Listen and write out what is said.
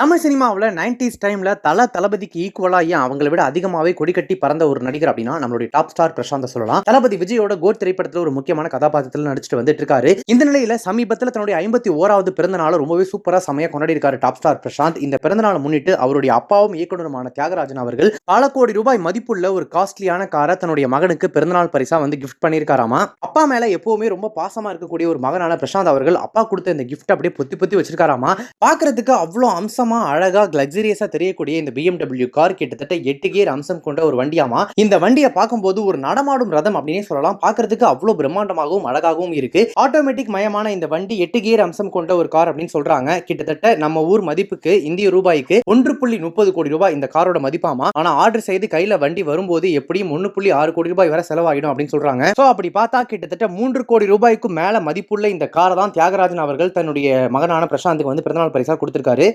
தமிழ் சினிமாவில் 90s டைம்ல தளபதிக்கு ஈக்குவலா ஏன் அவங்களை விட அதிகமாகவே கொடிக்கட்டி பறந்த ஒரு நடிகர் அப்படின்னா நம்மளுடைய டாப் ஸ்டார் பிரசாந்த் சொல்லலாம். தளபதி விஜயோட கோட் திரைப்படத்தில் ஒரு முக்கியமான கதாபாத்திரத்தில் நடிச்சிட்டு வந்துட்டு இருக்காரு. இந்த நிலையில சமீபத்தில் தன்னுடைய 51வது பிறந்த நாள் ரொம்பவே சூப்பரா செமையா கொண்டாடி இருக்காரு டாப் ஸ்டார் பிரசாந்த். இந்த பிறந்த நாளை முன்னிட்டு அவருடைய அப்பாவும் இயக்குனருமான தியாகராஜன் அவர்கள் பல கோடி ரூபாய் மதிப்புள்ள ஒரு காஸ்ட்லியான காரை தன்னுடைய மகனுக்கு பிறந்தநாள் பரிசா வந்து கிஃப்ட் பண்ணியிருக்காராமா. அப்பா மேல எப்பவுமே ரொம்ப பாசமா இருக்கக்கூடிய ஒரு மகனான பிரசாந்த் அவர்கள் அப்பா கொடுத்த இந்த கிஃப்ட் அப்படியே பொத்தி பொத்தி வச்சிருக்காராமா. பாக்குறதுக்கு அவ்வளோ அம்சமா அழகா லக்ஸரியஸா தெரியக்கூடிய இந்த BMW கார் கிட்டத்தட்ட 8 கியர் அம்சம் கொண்ட ஒரு வண்டியாமா. இந்த வண்டியை பார்க்கும்போது ஒரு நடமாடும் ரதம் அப்படின்னே சொல்லலாம். பார்க்கிறதுக்கு அவ்வளவு பிரம்மாண்டமாகவும் அழகாகவும் இருக்கு. ஆட்டோமேட்டிக் மயமான இந்த வண்டி 8 கியர் அம்சம் கொண்ட ஒரு கார் அப்படின்னு சொல்றாங்க. கிட்டத்தட்ட நம்ம ஊர் மதிப்புக்கு இந்திய ரூபாய்க்கு 1.30 கோடி ரூபாய் இந்த காரோட மதிப்பாமா. ஆனா ஆர்டர் செய்து கையில வண்டி வரும்போது எப்படியும் 1.6 கோடி ரூபாய் வரை செலவாயிடும் அப்படின்னு சொல்றாங்க. சோ அப்படி பார்த்தா கிட்டத்தட்ட 3 கோடி ரூபாய்க்கு மேல மதிப்புள்ள இந்த காரை தான் தியாகராஜன் அவர்கள் தன்னுடைய மகனான பிரசாந்துக்கு வந்து பிறந்தநாள் பரிசா கொடுத்திருக்காரு.